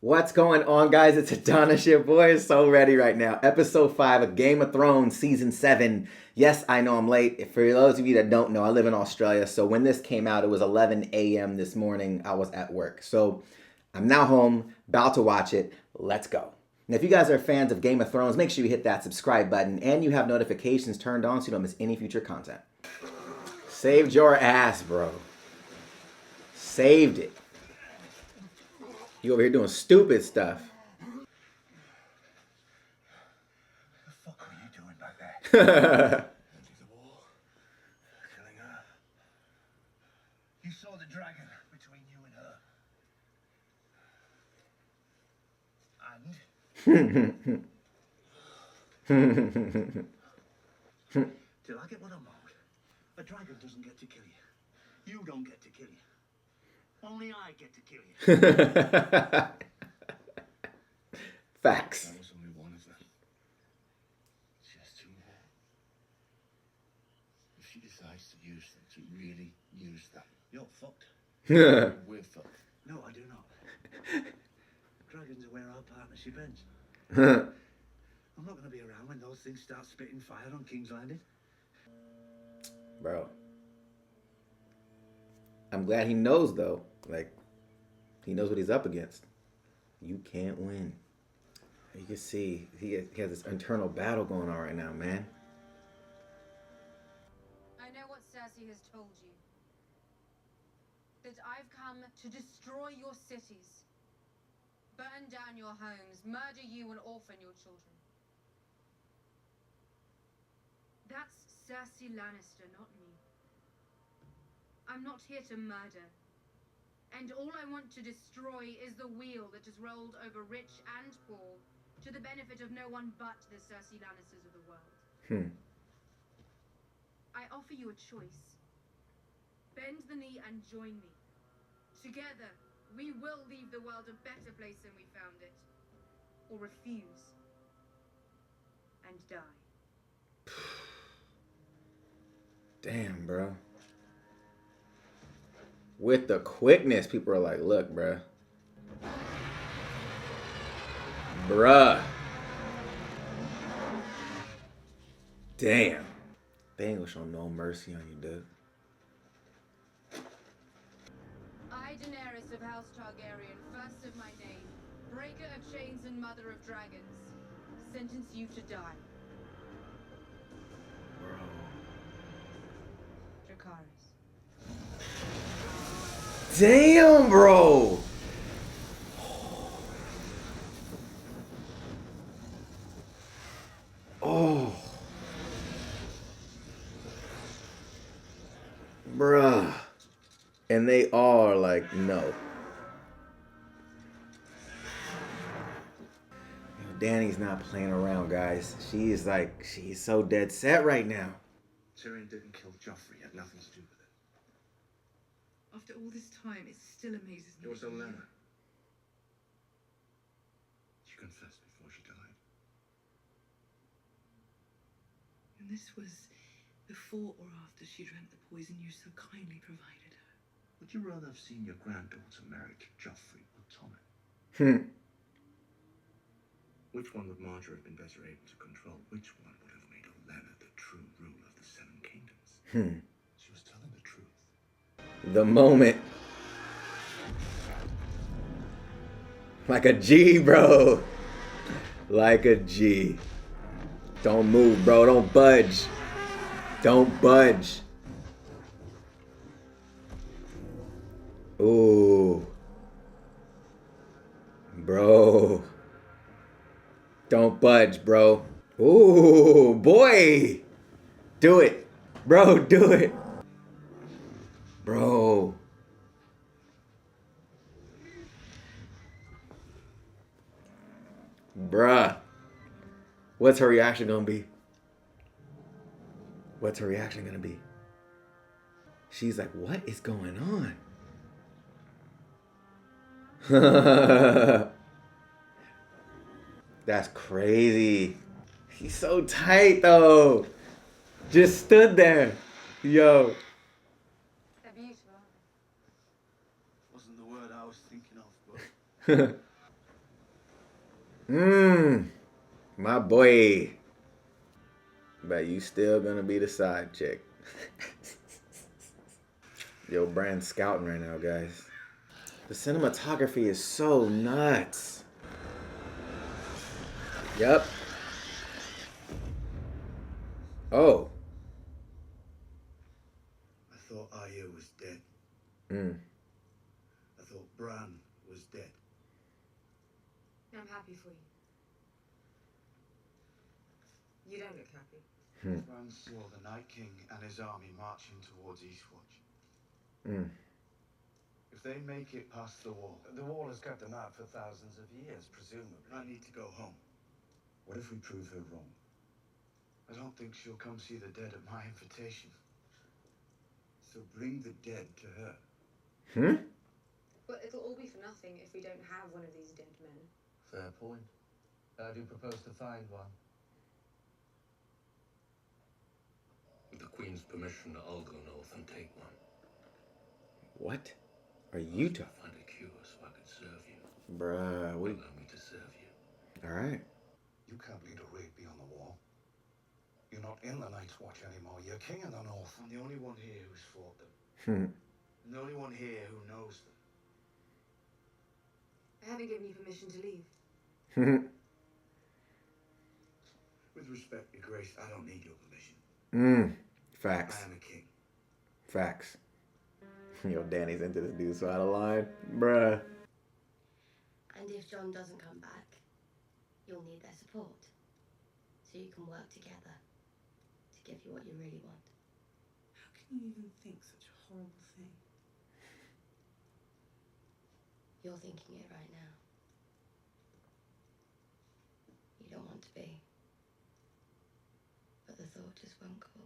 What's going on, guys? It's Adonis, your boy is so ready right now. Episode 5 of Game of Thrones, Season 7. Yes, I know I'm late. For those of you that don't know, I live in Australia. So when this came out, it was 11 a.m. this morning. I was at work. So I'm now home, about to watch it. Let's go. And if you guys are fans of Game of Thrones, make sure you hit that subscribe button and you have notifications turned on so you don't miss any future content. Saved your ass, bro. Saved it. You over here doing stupid stuff. The fuck are you doing back there? Into the wall. Killing her. You saw the dragon between you and her. And? Till I get what I'm owed. A dragon doesn't get to kill you. You don't get to kill you. Only I get to kill you. Facts. That was only one of them. Just two more. If she decides to use them, to really use them, you're fucked. We're fucked. No, I do not. Dragons are where our partnership ends. I'm not going to be around when those things start spitting fire on King's Landing. Bro. I'm glad he knows, though. Like, he knows what he's up against. You can't win. You can see he has this internal battle going on right now, man. I know what Cersei has told you. That I've come to destroy your cities, burn down your homes, murder you and orphan your children. That's Cersei Lannister, not me. I'm not here to murder. And all I want to destroy is the wheel that has rolled over rich and poor to the benefit of no one but the Cersei Lannisters of the world. I offer you a choice. Bend the knee and join me. Together, we will leave the world a better place than we found it. Or refuse. And die. Damn, bro. With the quickness, people are like, look, bruh. Bruh. Damn. They ain't gonna show no mercy on you, dude. I, Daenerys of House Targaryen, first of my name, breaker of chains and mother of dragons, sentence you to die. Bro. Dracarys. Damn, bro. Oh. Bruh. And they all are like, no. Yo, Dany's not playing around, guys. She's so dead set right now. Tyrion didn't kill Joffrey. He had nothing to do with it. After all this time, it still amazes me. It was Olenna. She confessed before she died. And this was before or after she drank the poison you so kindly provided her. Would you rather have seen your granddaughter married to Joffrey or Tommen? Which one would Marjorie have been better able to control? Which one would have made Olenna the true ruler of the Seven Kingdoms? She was telling the truth. The moment. Like a G, bro. Like a G. Don't move, bro. Don't budge. Don't budge. Ooh. Bro. Don't budge, bro. Ooh, boy. Do it. Bro, do it. Bro. Bruh. What's her reaction gonna be? What's her reaction gonna be? She's like, what is going on? That's crazy. He's so tight though. Just stood there. Yo. They're beautiful. Wasn't the word I was thinking of, but My boy. But you still gonna be the side chick. Yo, Brand's scouting right now, guys. The cinematography is so nuts. Yep. Oh. I thought Arya was dead. I thought Bran was dead. I'm happy for you. You don't look happy. Bran saw the Night King and his army marching towards Eastwatch. If they make it past the wall has kept them out for thousands of years, presumably. I need to go home. What if we prove her wrong? I don't think she'll come see the dead at my invitation. So bring the dead to her. But it'll all be for nothing if we don't have one of these dead men. Fair point. How do you propose to find one? With the Queen's permission, I'll go north and take one. What are you talking? Find a cure so I can serve you. Bruh, Allow me to serve you. Alright. You can't lead a raid beyond the wall. You're not in the Night's Watch anymore. You're king of the North. I'm the only one here who's fought them. I'm the only one here who knows them. I haven't given you permission to leave. With respect, Your Grace, I don't need your permission. Facts. I am a king. Facts. Yo, Danny's into this dude so out of line. Bruh. And if John doesn't come back, you'll need their support. So you can work together to give you what you really want. How can you even think such a horrible thing? You're thinking it right now. You don't want to be. But the thought just won't go away.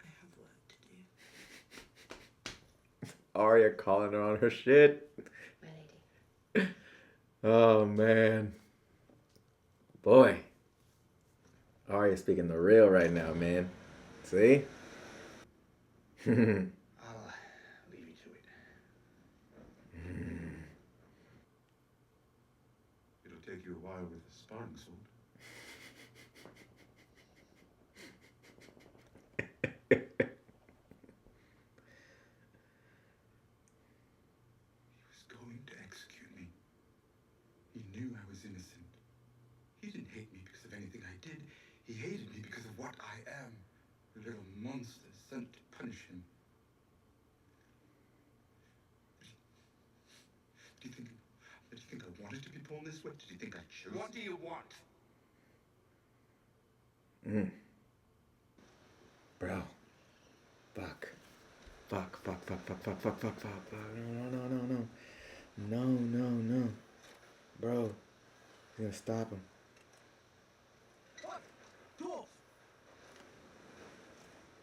I have work to do. Arya calling her on her shit. My lady. Oh, man. Boy. Arya speaking the real right now, man. See? I'll leave you to it. It'll take you a while with a sparring sword. He was going to execute me. He knew I was innocent. He didn't hate me because of anything I did. He hated me because of what I am. A little monster sent to punish him. Did you think I wanted to be born this way? Did you think I chose? What do you want? Bro. Fuck. Fuck. No. Bro. He's gonna stop him. What? Dwarf!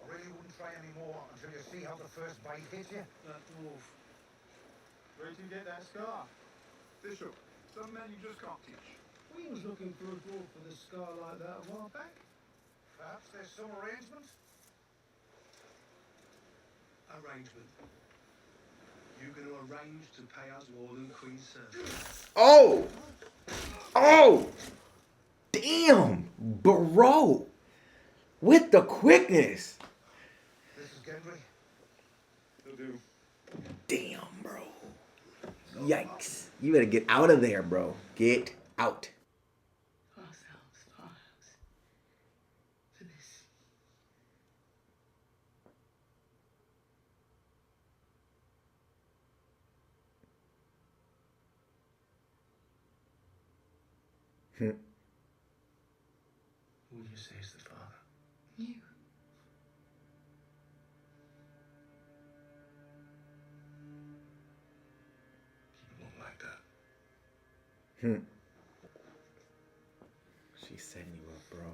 I really wouldn't try any more until you see how the first bite hits you. That dwarf. Where'd you get that scar? Bishop, some men you just can't teach. We was looking for a dwarf with a scar like that a while back. Perhaps there's some arrangement? Arrangement. You going to arrange to pay us more than Queen's service? Oh! Damn! Bro! With the quickness! This is Gendry. He'll do. Damn, bro. Yikes. You better get out of there, bro. Get out. Ourselves, files. For this. Who do you say is the father? You. Keep it on like that. She's setting you up, bro.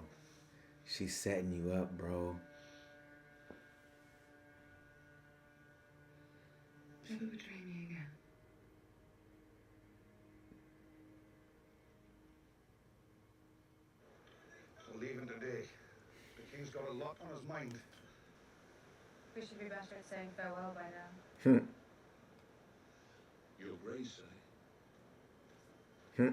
She's setting you up, bro. Never betray me again. I'm leaving today. The king's got a lot on his mind. We should be better at saying farewell by now. Your grace, eh?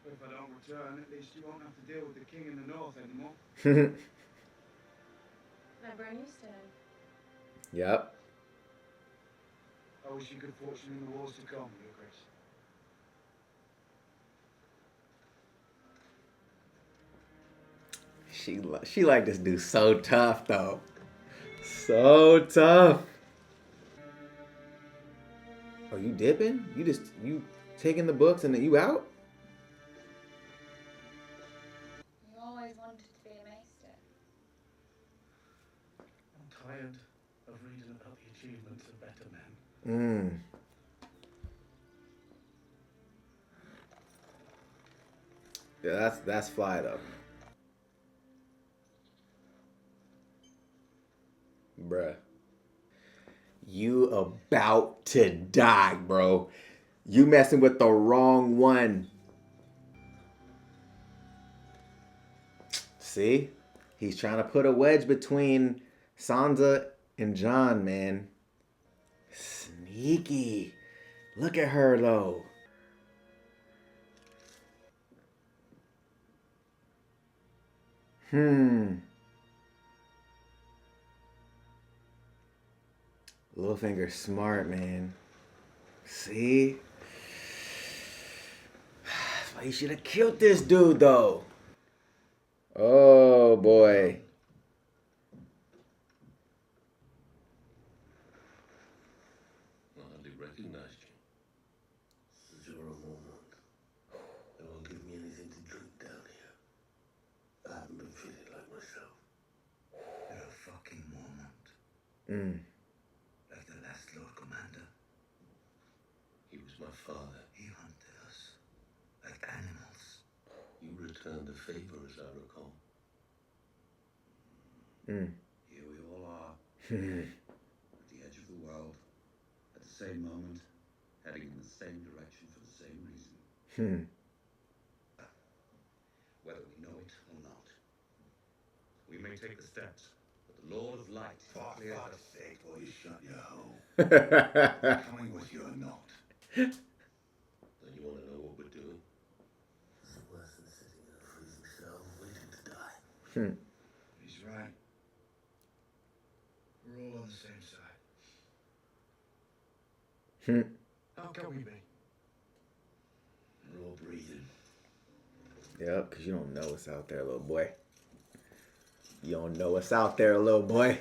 If I don't return, at least you won't have to deal with the king in the north anymore. Remember a new stone. Yep. I wish you good fortune in the wars to come, your grace. She like this dude so tough though. So tough. Oh, you dipping? You taking the books and then you out? You always wanted to be a maester. I'm tired of reading about the achievements of better men. Yeah, that's fly though. Bruh. You about to die, bro. You messing with the wrong one. See? He's trying to put a wedge between Sansa and Jon, man. Sneaky. Look at her, though. Littlefinger's smart, man. See? That's why you should have killed this dude, though. Oh, boy. I hardly recognized you. You're a moment. They won't give me anything to drink down here. I haven't been feeling like myself. You're a fucking moment. Like the last Lord Commander. He was my father. He hunted us like animals. You returned the favor, as I recall. Here we all are. At the edge of the world. At the same moment. Heading in the same direction for the same reason. Whether we know it or not. We may take the steps, but the Lord of Light... For fuck's sake, will you shut your hole? Coming with you or not? Then you want to know what we're doing? Is it worse than sitting in a freezing cell waiting to die? He's right. We're all on the same side. How can we be? We're all breathing. Yep, because you don't know what's out there, little boy. You don't know what's out there, little boy.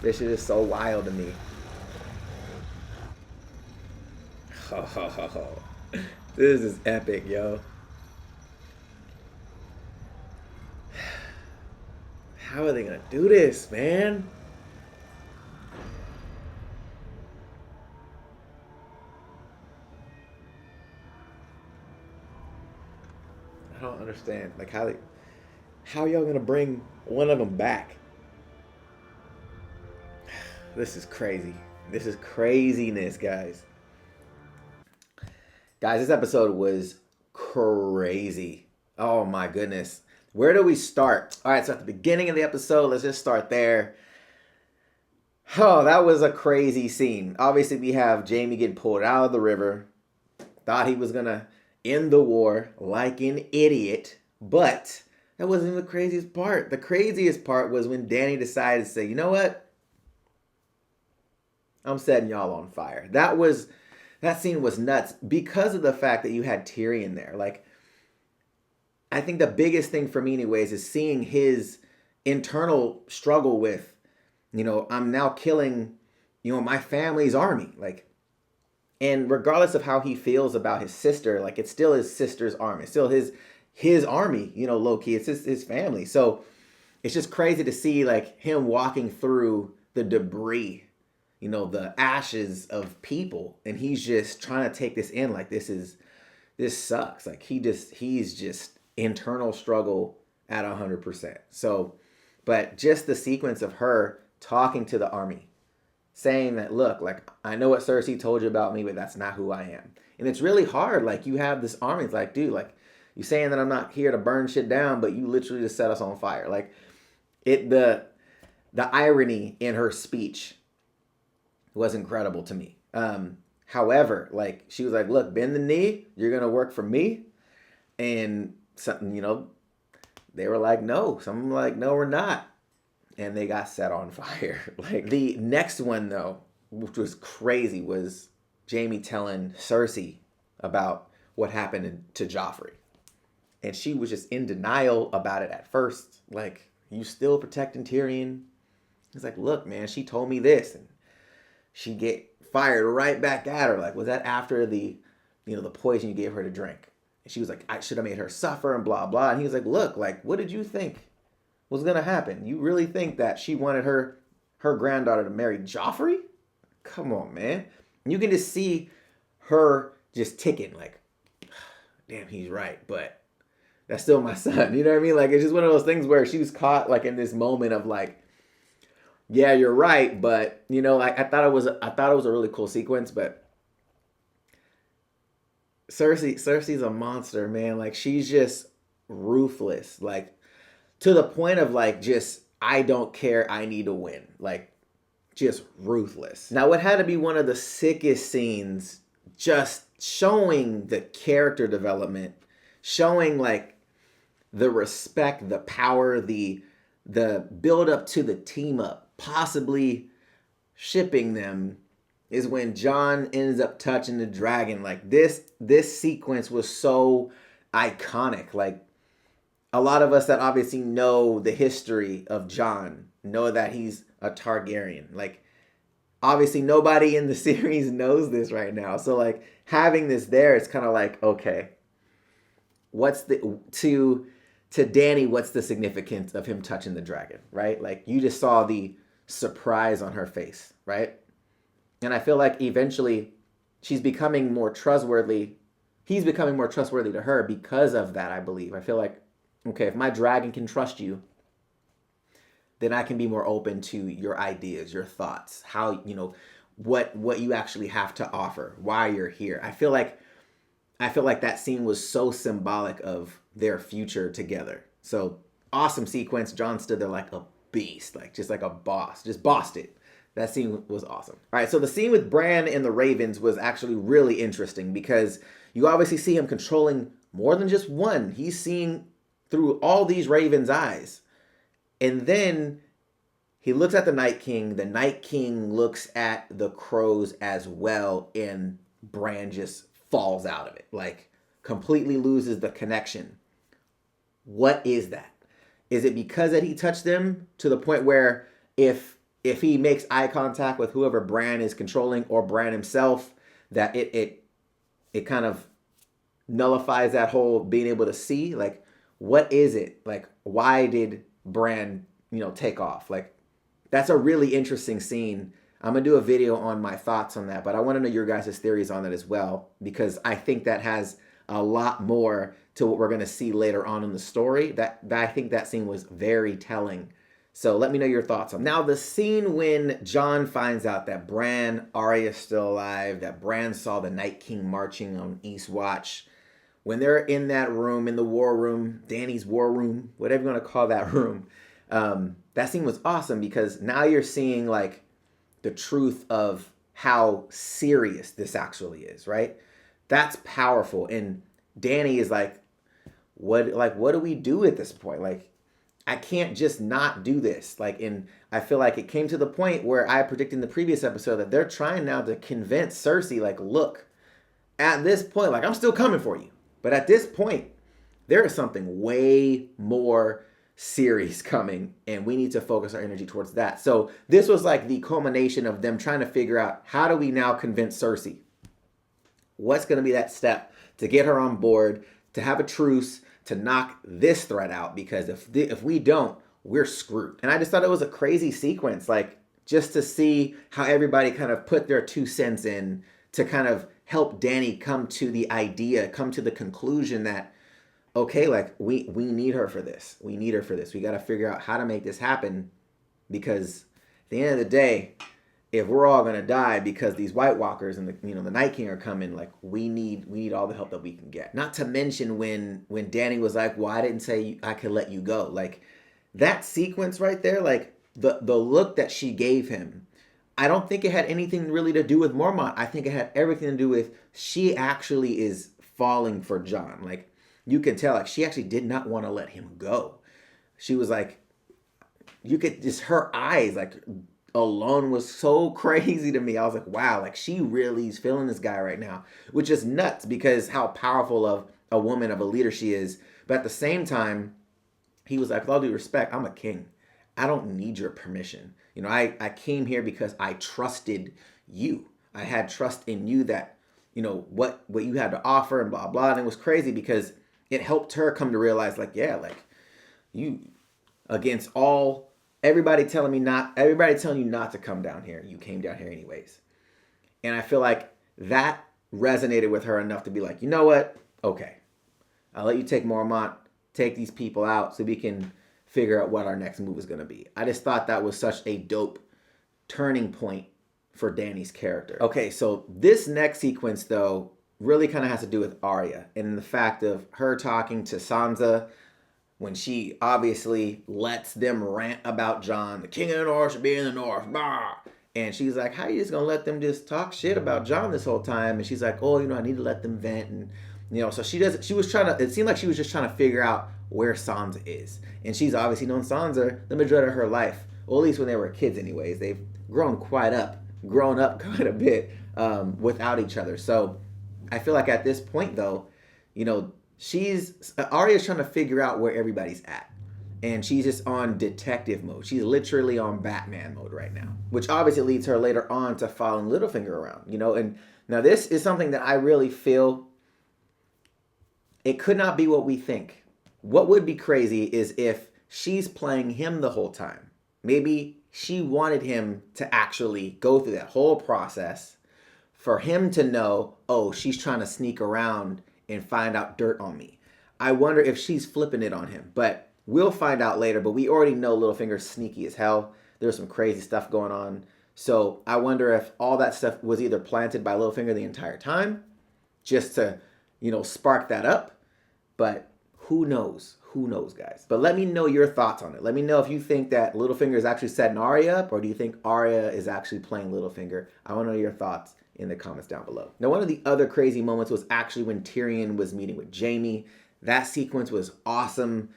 This shit is so wild to me. This is epic, yo. How are they gonna do this, man? I don't understand. Like, how y'all gonna bring one of them back? This is crazy. This is craziness, guys. Guys, this episode was crazy. Oh my goodness. Where do we start? All right, so at the beginning of the episode, let's just start there. Oh, that was a crazy scene. Obviously, we have Jaime getting pulled out of the river. Thought he was going to end the war like an idiot. But that wasn't even the craziest part. The craziest part was when Dany decided to say, you know what? I'm setting y'all on fire. That scene was nuts because of the fact that you had Tyrion there. Like, I think the biggest thing for me anyways is seeing his internal struggle with, I'm now killing, my family's army. Like, and regardless of how he feels about his sister, like, it's still his sister's army. It's still his army, low key. It's his family. So it's just crazy to see, like, him walking through the debris, the ashes of people. And he's just trying to take this in. Like, this sucks. Like, he's just internal struggle at 100%. So But just the sequence of her talking to the army, saying that, look, like, I know what Cersei told you about me, but that's not who I am. And it's really hard. Like, you have this army. It's like, dude, like, you saying that I'm not here to burn shit down, but you literally just set us on fire. Like, the irony in her speech was incredible to me. However, like, she was like, look, bend the knee. You're going to work for me. And something, they were like, no. Some were like, no, we're not. And they got set on fire. Like, the next one, though, which was crazy, was Jaime telling Cersei about what happened to Joffrey. And she was just in denial about it at first. Like, you still protecting Tyrion? He's like, look, man, she told me this. And she get fired right back at her. Like, was that after the poison you gave her to drink? And she was like, I should have made her suffer and blah, blah. And he was like, look, like, what did you think was going to happen? You really think that she wanted her granddaughter to marry Joffrey? Come on, man. And you can just see her just ticking like, damn, he's right. But that's still my son. You know what I mean? Like, it's just one of those things where she was caught like in this moment of like, yeah, you're right. But, I thought it was a really cool sequence, but Cersei's a monster, man. Like, she's just ruthless. Like, to the point of like, just, I don't care. I need to win. Like, just ruthless. Now, what had to be one of the sickest scenes, just showing the character development, showing like the respect, the power, the build up to the team up, possibly shipping them, is when Jon ends up touching the dragon. Like, this sequence was so iconic. Like, a lot of us that obviously know the history of Jon know that he's a Targaryen. Like, obviously nobody in the series knows this right now. So like, having this there, it's kind of like, okay, to Dany, what's the significance of him touching the dragon, right? Like, you just saw the surprise on her face, right? And I feel like eventually she's becoming more trustworthy. He's becoming more trustworthy to her because of that, I believe. I feel like, okay, if my dragon can trust you, then I can be more open to your ideas, your thoughts, how, what you actually have to offer, why you're here. I feel like that scene was so symbolic of their future together. So, awesome sequence. Jon stood there like a beast, like just like a boss, just bossed it. That scene was awesome. All right, so the scene with Bran and the Ravens was actually really interesting because you obviously see him controlling more than just one. He's seeing through all these Ravens' eyes. And then he looks at the Night King. The Night King looks at the crows as well, and Bran just falls out of it. Like, completely loses the connection. What is that? Is it because that he touched them to the point where if he makes eye contact with whoever Bran is controlling or Bran himself, that it kind of nullifies that whole being able to see? Like, what is it? Like, why did Bran, take off? Like, that's a really interesting scene. I'm going to do a video on my thoughts on that, but I want to know your guys' theories on that as well, because I think that has a lot more to what we're going to see later on in the story. That I think that scene was very telling. So let me know your thoughts on. Now, the scene when Jon finds out that Bran, Arya's still alive, that Bran saw the Night King marching on Eastwatch, when they're in that room, in the war room, Dany's war room, whatever you want to call that room, that scene was awesome because now you're seeing like the truth of how serious this actually is, right? That's powerful. And Dany is like, what do we do at this point? Like, I can't just not do this. Like, and I feel like it came to the point where I predicted in the previous episode that they're trying now to convince Cersei, like, look, at this point, like, I'm still coming for you. But at this point, there is something way more serious coming, and we need to focus our energy towards that. So this was like the culmination of them trying to figure out, how do we now convince Cersei? What's going to be that step to get her on board, to have a truce, to knock this threat out? Because if we don't, we're screwed. And I just thought it was a crazy sequence, like, just to see how everybody kind of put their 2 cents in to kind of help Dany come to the conclusion that okay, like we need her for this. We need her for this. We got to figure out how to make this happen, because at the end of the day, if we're all gonna die because these White Walkers and the Night King are coming, like we need all the help that we can get. Not to mention when Dany was like, "Well, I didn't say I could let you go." Like that sequence right there, like the look that she gave him, I don't think it had anything really to do with Mormont. I think it had everything to do with she actually is falling for Jon. Like you can tell, like she actually did not want to let him go. She was like, you could just her eyes like alone was so crazy to me. I was like, wow, like she really is feeling this guy right now, which is nuts because how powerful of a woman of a leader she is. But at the same time, he was like, with all due respect, I'm a king. I don't need your permission. I came here because I trusted you. I had trust in you that, what you had to offer and blah, blah. And it was crazy because it helped her come to realize like, yeah, like you against everybody telling you not to come down here. You came down here anyways. And I feel like that resonated with her enough to be like, you know what? Okay. I'll let you take Mormont, take these people out so we can figure out what our next move is going to be. I just thought that was such a dope turning point for Dany's character. Okay, so this next sequence, though, really kind of has to do with Arya and the fact of her talking to Sansa when she obviously lets them rant about Jon. The King of the North should be in the North. Bah! And she's like, how are you just going to let them just talk shit about Jon this whole time? And she's like, oh, I need to let them vent. And, so it seemed like she was just trying to figure out where Sansa is. And she's obviously known Sansa the majority of her life. Well, at least when they were kids anyways. They've grown up quite a bit without each other. So I feel like at this point, though, Arya's trying to figure out where everybody's at. And she's just on detective mode. She's literally on Batman mode right now. Which obviously leads her later on to following Littlefinger around. And now this is something that I really feel it could not be what we think. What would be crazy is if she's playing him the whole time. Maybe she wanted him to actually go through that whole process for him to know, oh, she's trying to sneak around and find out dirt on me. I wonder if she's flipping it on him. But we'll find out later. But we already know Littlefinger's sneaky as hell. There's some crazy stuff going on. So I wonder if all that stuff was either planted by Littlefinger the entire time just to, spark that up. But who knows? Who knows, guys? But let me know your thoughts on it. Let me know if you think that Littlefinger is actually setting Arya up, or do you think Arya is actually playing Littlefinger? I want to know your thoughts in the comments down below. Now, one of the other crazy moments was actually when Tyrion was meeting with Jaime. That sequence was awesome.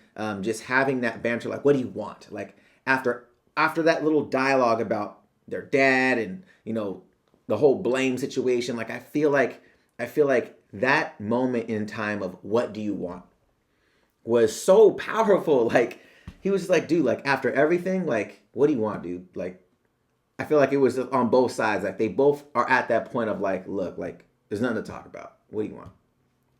Just having that banter, like, what do you want? Like, after that little dialogue about their dad and, the whole blame situation, like, I feel like that moment in time of what do you want was so powerful. Like, he was just like, dude, like, after everything, like, what do you want, dude? Like, I feel like it was on both sides. Like, they both are at that point of like, look, like, there's nothing to talk about. What do you want?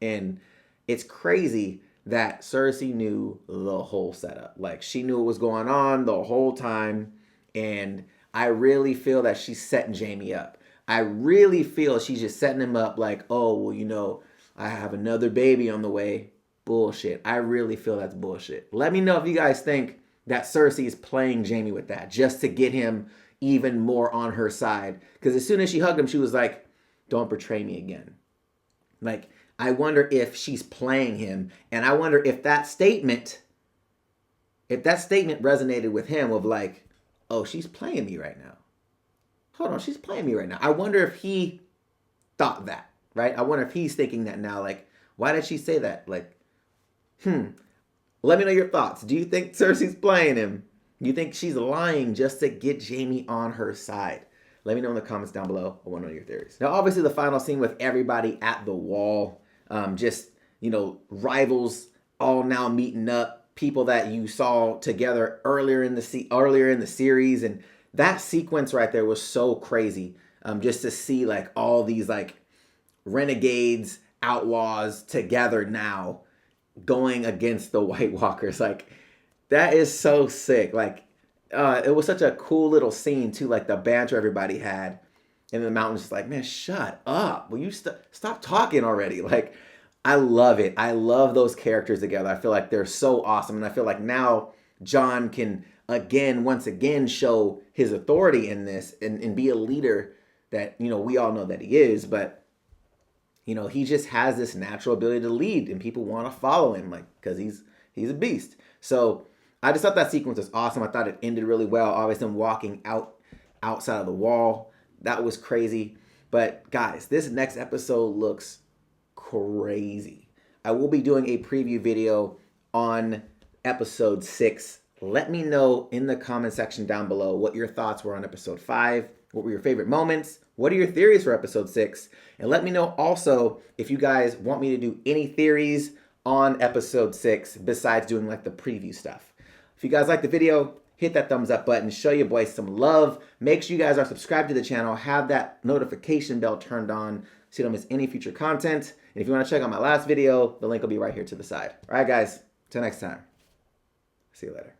And it's crazy that Cersei knew the whole setup. Like, she knew what was going on the whole time. And I really feel that she's setting Jaime up. I really feel she's just setting him up like, oh, well, I have another baby on the way. Bullshit. I really feel that's bullshit. Let me know if you guys think that Cersei is playing Jaime with that just to get him even more on her side. Because as soon as she hugged him, she was like, don't betray me again. Like, I wonder if she's playing him. And I wonder if that statement resonated with him of like, oh, she's playing me right now. Hold on, she's playing me right now. I wonder if he thought that, right? I wonder if he's thinking that now. Like, why did she say that? Like, Let me know your thoughts. Do you think Cersei's playing him? Do you think she's lying just to get Jaime on her side? Let me know in the comments down below. I want to know your theories. Now, obviously, the final scene with everybody at the wall. Rivals all now meeting up. People that you saw together earlier in the series. And that sequence right there was so crazy. Just to see like all these like renegades, outlaws together now going against the White Walkers. Like, that is so sick. Like, it was such a cool little scene too. Like the banter everybody had. And the mountain's just like, man, shut up. Will you stop talking already? Like, I love it. I love those characters together. I feel like they're so awesome. And I feel like now Jon can once again show his authority in this and be a leader that, we all know that he is, but he just has this natural ability to lead and people want to follow him, like, because he's a beast. So I just thought that sequence was awesome. I thought it ended really well. Obviously, him walking outside of the wall, that was crazy. But guys, this next episode looks crazy. I will be doing a preview video on episode 6. Let me know in the comment section down below what your thoughts were on episode 5. What were your favorite moments? What are your theories for episode 6? And let me know also if you guys want me to do any theories on episode 6 besides doing like the preview stuff. If you guys like the video, hit that thumbs up button, show your boys some love. Make sure you guys are subscribed to the channel, have that notification bell turned on so you don't miss any future content. And if you want to check out my last video, the link will be right here to the side. All right, guys, till next time. See you later.